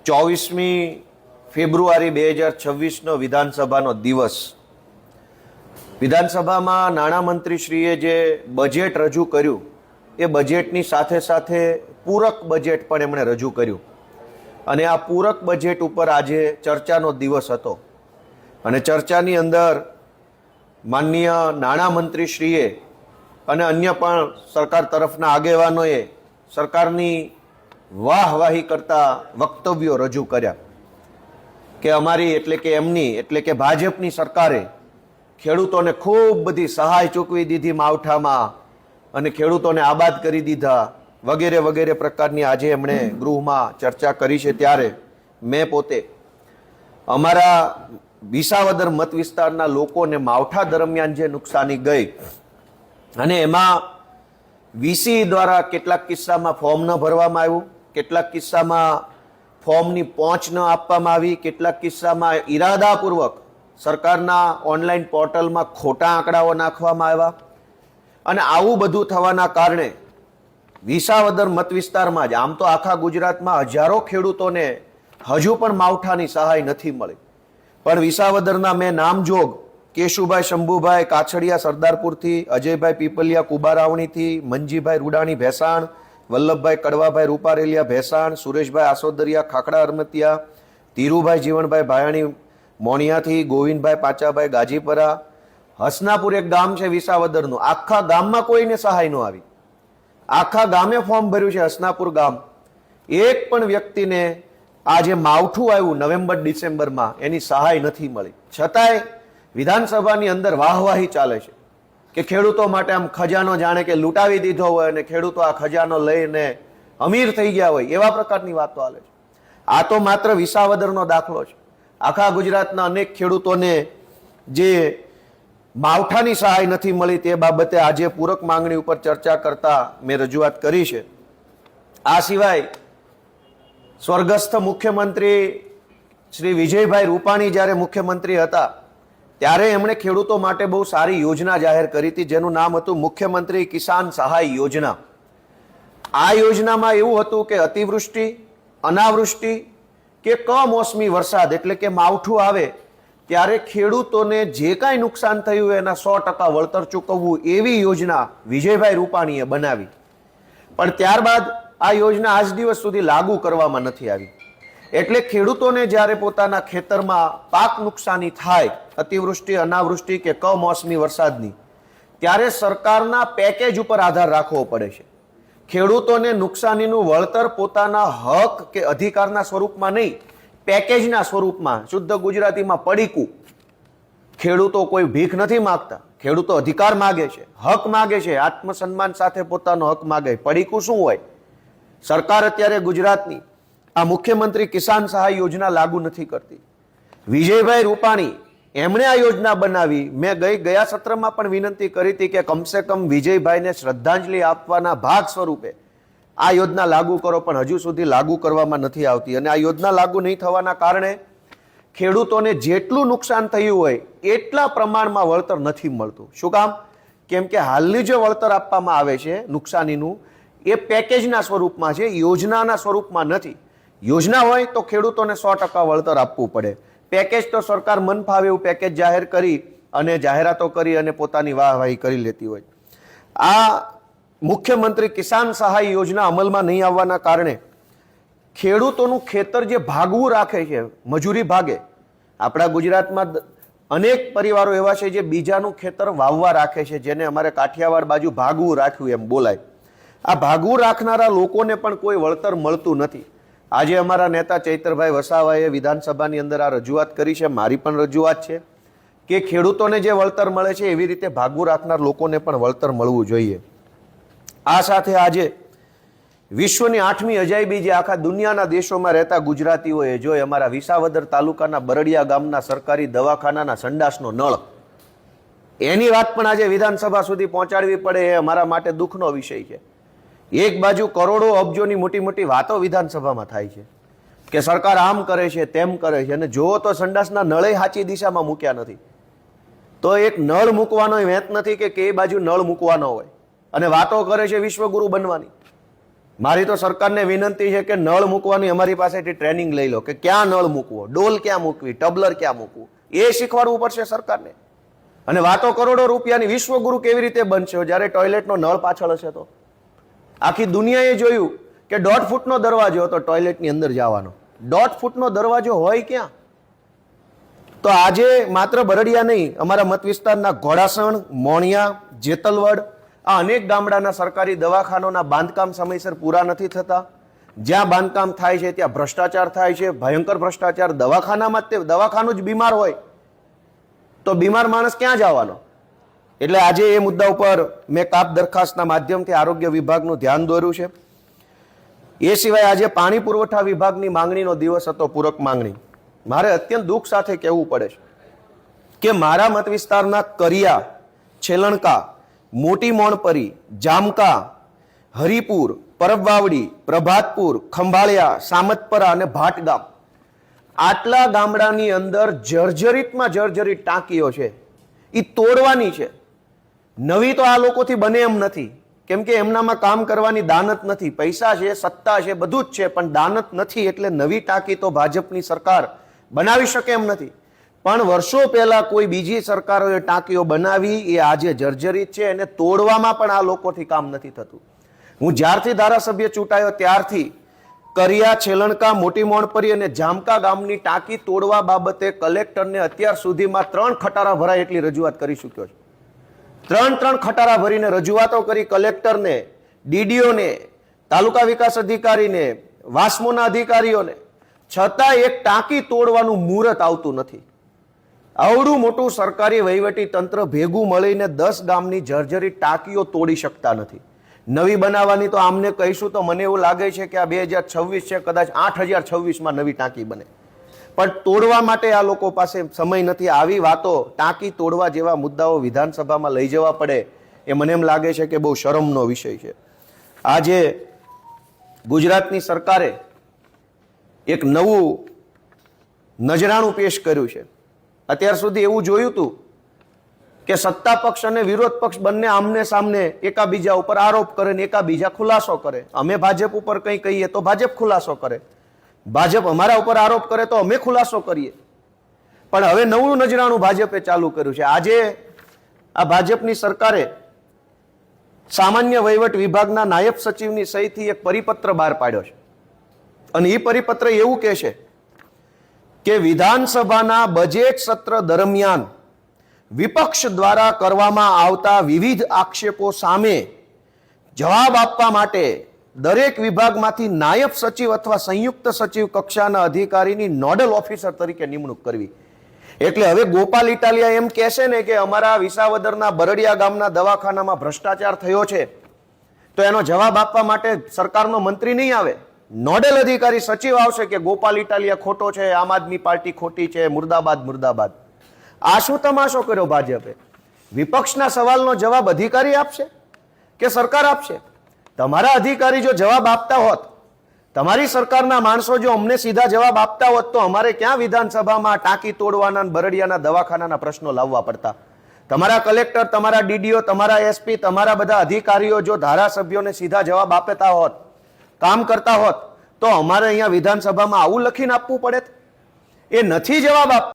24મી ફેબ્રુઆરી 2026નો વિધાનસભાનો દિવસ. વિધાનસભામાં નાણામંત્રીશ્રીએ જે બજેટ રજૂ કર્યું એ બજેટની સાથે સાથે પૂરક બજેટ પણ એમણે રજૂ કર્યું અને આ પૂરક બજેટ ઉપર આજે ચર્ચાનો દિવસ હતો અને ચર્ચાની અંદર માનનીય નાણામંત્રીશ્રીએ અને અન્ય પણ સરકાર તરફના આગેવાનોએ સરકારની વાહવાહી કરતા વક્તવ્યો રજૂ કર્યા કે અમારી એટલે કે ભાજપની સરકારે ખેડૂતોને ખૂબ બધી સહાય ચૂકવી દીધી માવઠામાં અને ખેડૂતોને આબાદ કરી દીધા વગેરે વગેરે પ્રકારની આજે એમણે ગૃહમાં ચર્ચા કરી છે. ત્યારે મેં પોતે અમારા વિસાવદર મત વિસ્તારના લોકોને માવઠા દરમિયાન જે નુકસાની ગઈ અને એમાં વીસી દ્વારા કેટલાક કિસ્સામાં ફોર્મ ન ભરવામાં આવ્યું, કેટલાક કિસ્સામાં ફોર્મની પહોંચ ન આપવામાં આવી, કેટલાક કિસ્સામાં ઈરાદાપૂર્વક સરકારના ઓનલાઈન પોર્ટલમાં ખોટા આંકડાઓ નાખવામાં આવ્યા અને આવું બધું થવાના કારણે વિસાવદર મત વિસ્તારમાં જ આમ તો આખા ગુજરાતમાં હજારો ખેડૂતોને હજુ પણ માવઠાની સહાય નથી મળી, પણ વિસાવદરના મેં નામજોગ કેશુભાઈ શંભુભાઈ કાછડિયા સરદારપુરથી, અજયભાઈ પીપલિયા કુબારાવણીથી, મંજીભાઈ રૂડાણી ભેસાણ, વલ્લભભાઈ કડવાભાઈ રૂપારેલિયા ભેસાણ, સુરેશભાઈ આસોદરિયા ખાખડા અરમતિયા, ધીરુભાઈ જીવણભાઈ ભાયાણી મોણિયાથી, ગોવિંદભાઈ પાચાભાઈ ગાજીપરા, હસનાપુર એક ગામ છે વિસાવદરનું, આખા ગામમાં કોઈને સહાય ન આવી, આખા ગામે ફોર્મ ભર્યું છે હસનાપુર ગામ, એક પણ વ્યક્તિને આ જે માવઠું આવ્યું નવેમ્બર ડિસેમ્બરમાં એની સહાય નથી મળી. છતાંય વિધાનસભાની અંદર વાહવાહી ચાલે છે કે ખેડૂતો માટે આમ ખજાનો જાણે કે લૂંટાવી દીધો હોય અને ખેડૂતો આ ખજાનો લઈને અમીર થઈ ગયા હોય એવા પ્રકારની વાતો ચાલે છે. આ તો માત્ર વિસાવદરનો દાખલો છે. આખા ગુજરાતના અનેક ખેડૂતોને જે માવઠાની સહાય નથી મળી તે બાબતે આજે પૂરક માંગણી ઉપર ચર્ચા કરતા મેં રજૂઆત કરી છે. આ સિવાય સ્વર્ગસ્થ મુખ્યમંત્રી શ્રી વિજયભાઈ રૂપાણી જ્યારે મુખ્યમંત્રી હતા ત્યારે એમણે ખેડૂતો માટે બહુ સારી યોજના જાહેર કરી હતી જેનું નામ હતું મુખ્યમંત્રી કિસાન સહાય યોજના. આ યોજનામાં એવું હતું કે અતિવૃષ્ટિ, અનાવૃષ્ટિ કે કમોસમી વરસાદ એટલે કે માવઠું આવે ત્યારે ખેડૂતોને જે કાંઈ નુકસાન થયું એના 100% વળતર ચૂકવવું એવી યોજના વિજયભાઈ રૂપાણીએ બનાવી. પણ ત્યારબાદ આ યોજના આજ દિવસ સુધી લાગુ કરવામાં નથી આવી. એટલે ખેડૂતોને જ્યારે પોતાના ખેતરમાં પાક નુકસાની થાય અતિવૃષ્ટિ, અનાવૃષ્ટિ કે કમોસમી વરસાદની ત્યારે સરકારના પેકેજ ઉપર આધાર રાખવો પડે છે. ખેડૂતોને નુકસાનીનું વળતર પોતાના હક કે અધિકારના સ્વરૂપમાં નહીં, પેકેજના સ્વરૂપમાં, શુદ્ધ ગુજરાતીમાં પડીકું. ખેડૂતો કોઈ ભીખ નથી માગતા, ખેડૂતો અધિકાર માગે છે, હક માગે છે, આત્મસન્માન સાથે પોતાનો હક માગે. પડીકું શું હોય? સરકાર અત્યારે ગુજરાતની આ મુખ્યમંત્રી કિસાન સહાય યોજના લાગુ નથી કરતી. વિજયભાઈ રૂપાણી એમણે આ યોજના બનાવી. મેં ગયા સત્રમાં પણ વિનંતી કરી હતી કે કમસે કમ વિજયભાઈને શ્રદ્ધાંજલિ આપવાના ભાગ સ્વરૂપે આ યોજના લાગુ કરો, પણ હજુ સુધી લાગુ કરવામાં નથી આવતી અને આ યોજના લાગુ નહીં થવાના કારણે ખેડૂતોને જેટલું નુકસાન થયું હોય એટલા પ્રમાણમાં વળતર નથી મળતું. શું કામ? કેમ કે હાલની જે વળતર આપવામાં આવે છે નુકસાનીનું એ પેકેજના સ્વરૂપમાં છે, યોજનાના સ્વરૂપમાં નથી. યોજના હોય તો ખેડૂતોને 100% વળતર આપવું પડે. પેકેજ તો સરકાર મન ફાવે એવું પેકેજ જાહેર કરી અને જાહેરાતો કરી અને પોતાની વાહવાહી કરી લેતી હોય. આ મુખ્યમંત્રી કિસાન સહાય યોજના અમલમાં નહીં આવવાના કારણે ખેડૂતોનું ખેતર જે ભાગવું રાખે છે, મજૂરી ભાગે. આપણા ગુજરાતમાં અનેક પરિવારો એવા છે જે બીજાનું ખેતર વાવવા રાખે છે, જેને અમારે કાઠિયાવાડ બાજુ ભાગવું રાખ્યું એમ બોલાય. આ ભાગવું રાખનારા લોકોને પણ કોઈ વળતર મળતું નથી. આજે અમારા નેતા ચૈતરભાઈ વસાવાએ વિધાનસભાની અંદર આ રજૂઆત કરી છે, મારી પણ રજૂઆત છે કે ખેડૂતોને જે વળતર મળે છે એવી રીતે ભાગવું રાખનાર લોકોને પણ વળતર મળવું જોઈએ. આ સાથે આજે વિશ્વની 8મી અજાયબી જે આખા દુનિયાના દેશોમાં રહેતા ગુજરાતીઓએ જોઈ, અમારા વિસાવદર તાલુકાના બરડિયા ગામના સરકારી દવાખાનાના સંડાસનો નળ, એની વાત પણ આજે વિધાનસભા સુધી પહોંચાડવી પડે એ અમારા માટે દુઃખનો વિષય છે. એક બાજુ કરોડો અબજોની મોટી મોટી વાતો વિધાનસભામાં થાય છે કે સરકાર આમ કરે છે, તેમ કરે છે, અને જુઓ તો સંડાસના નળે સાચી દિશામાં મૂક્યા નથી. તો એક નળ મૂકવાનો વેત નથી કે બાજુ નળ મૂકવાનો હોય અને વાતો કરે છે વિશ્વગુરુ બનવાની. મારી તો સરકારને વિનંતી છે કે નળ મૂકવાની અમારી પાસેથી ટ્રેનિંગ લઈ લો, કે ક્યાં નળ મૂકવો, ડોલ ક્યાં મૂકવી, ટબલર ક્યાં મૂકવું, એ શીખવાડવું પડશે સરકારને. અને વાતો કરોડો રૂપિયાની, વિશ્વગુરુ કેવી રીતે બનશે જ્યારે ટોયલેટનો નળ પાછળ હશે? તો આખી દુનિયાએ જોયું કે 1.5 ફૂટનો દરવાજો હતો ટોયલેટની અંદર જવાનો, 1.5 ફૂટનો દરવાજો હોય ક્યાં? તો આજે માત્ર બરડિયા નહીં, અમારા મત વિસ્તારના ઘોડાસણ, મોણિયા, જેતલવડ, આ અનેક ગામડાના સરકારી દવાખાનાના બાંધકામ સમયસર પૂરા નથી થતા. જ્યાં બાંધકામ થાય છે ત્યાં ભ્રષ્ટાચાર થાય છે, ભયંકર ભ્રષ્ટાચાર. દવાખાનામાં તે દવાખાનું જ બીમાર હોય તો બીમાર માણસ ક્યાં જવાનો? એટલે આજે એ મુદ્દા ઉપર મેં કાપ દરખાસ્તના માધ્યમથી આરોગ્ય વિભાગનું ધ્યાન દોર્યું છે. એ સિવાય આજે પાણી પુરવઠા વિભાગની માંગણીનો દિવસ હતો, પૂરક માંગણી. મારે અત્યંત દુઃખ સાથે કહેવું પડે છે કે મારા મત વિસ્તારના કરિયા, છેલણકા, મોટી મોણપરી, જામકા, હરિપુર, પરબવાવડી, પ્રભાતપુર, ખંભાળિયા, સામતપરા અને ભાટગામ, આટલા ગામડાની અંદર જર્જરિતમાં જર્જરિત ટાંકીઓ છે, એ તોડવાની છે. નવી તો આ લોકોથી બને એમ નથી, કેમ કે એમનામાં કામ કરવાની દાનત નથી. પૈસા છે, સત્તા છે, બધું જ છે, પણ દાનત નથી. એટલે નવી ટાંકી તો ભાજપની સરકાર બનાવી શકે એમ નથી. પણ વર્ષો પહેલા કોઈ બીજી સરકારોએ ટાંકીઓ બનાવી, એ આજે જર્જરિત છે, અને તોડવામાં પણ આ લોકોથી કામ નથી થતું. હું જ્યારથી ધારાસભ્ય ચૂંટાયો ત્યારથી કરિયા, છેલણકા, મોટી મોણપરી અને જામકા ગામની ટાંકી તોડવા બાબતે કલેક્ટરને અત્યાર સુધીમાં 3 ખટારા ભરાય એટલી રજૂઆત કરી ચૂક્યો છે. 3 ખટારા ભરીને રજૂઆતો કરી કલેક્ટરને, ડીડીઓને, તાલુકા વિકાસ અધિકારીને, વાસ્મોના અધિકારીઓને, છતાં એક ટાંકી તોડવાનું મુહૂર્ત આવતું નથી. આવડું મોટું સરકારી વહીવટી તંત્ર ભેગું મળીને 10 ગામની જર્જરિત ટાંકીઓ તોડી શકતા નથી. નવી બનાવવાની તો આમને કહીશું તો મને એવું લાગે છે કે આ 2026 છે, કદાચ 8026માં નવી ટાંકી બને, પણ તોડવા માટે આ લોકો પાસે સમય નથી. આવી વાતો, ટાંકી તોડવા જેવા મુદ્દાઓ વિધાનસભામાં લઈ જવા પડે, એ મને એમ લાગે છે કે બહુ શરમનો વિષય છે. આજે ગુજરાતની સરકારે એક નવું નજરાણું પેશ કર્યું છે. અત્યાર સુધી એવું જોયું હતું કે સત્તા પક્ષ અને વિરોધ પક્ષ બંને આમને સામને એકાબીજા ઉપર આરોપ કરે ને એકાબીજા ખુલાસો કરે. અમે ભાજપ ઉપર કંઈ કહીએ તો ભાજપ ખુલાસો કરે, ભાજપ અમારા ઉપર આરોપ કરે તો અમે ખુલાસો કરીએ. પણ હવે નવું નજરાણું ભાજપે ચાલુ કર્યું છે. આજે આ ભાજપની સરકારે સામાન્ય વહીવટ વિભાગના નાયબ સચિવની સહીથી એક પરિપત્ર બહાર પાડ્યો છે. અને એ પરિપત્ર એવું કહે છે કે વિધાનસભાના બજેટ સત્ર દરમિયાન વિપક્ષ દ્વારા કરવામાં આવતા વિવિધ આક્ષેપો સામે જવાબ આપવા માટે દરેક વિભાગમાંથી નાયબ સચિવ અથવા સંયુક્ત સચિવ કક્ષાના અધિકારીની નોડલ ઓફિસર તરીકે નિમણૂક કરવી. એટલે હવે ગોપાલ ઇટાલિયા એમ કહેશે ને કે અમારા વિસાવદરના બરડિયા ગામના દવાખાનામાં ભ્રષ્ટાચાર થયો છે, તો એનો જવાબ આપવા માટે સરકારનો મંત્રી નહીં આવે, નોડલ અધિકારી સચિવ આવશે કે ગોપાલ ઇટાલિયા ખોટો છે, આમ આદમી પાર્ટી ખોટી છે, મુર્દાબાદ મુર્દાબાદ. આ શું તમાશો કર્યો ભાજપે? વિપક્ષના સવાલનો જવાબ અધિકારી આપશે કે સરકાર આપશે? તમારા અધિકારી જો જવાબ આપતા હોત, તમારી સરકારના માણસો જો અમને સીધા જવાબ આપતા હોત, તો અમારે ક્યાં વિધાનસભામાં ટાંકી તોડવાના, બરડિયાના દવાખાનાના પ્રશ્નો લાવવા પડતા? તમારા કલેક્ટર, તમારા ડીડીઓ, તમારા એસપી, તમારા બધા અધિકારીઓ જો ધારાસભ્યોને સીધા જવાબ આપતા હોત, કામ કરતા હોત, તો અમારે અહીંયા વિધાનસભામાં આવું લખીને આપવું પડે? એ નથી જવાબ આપતા.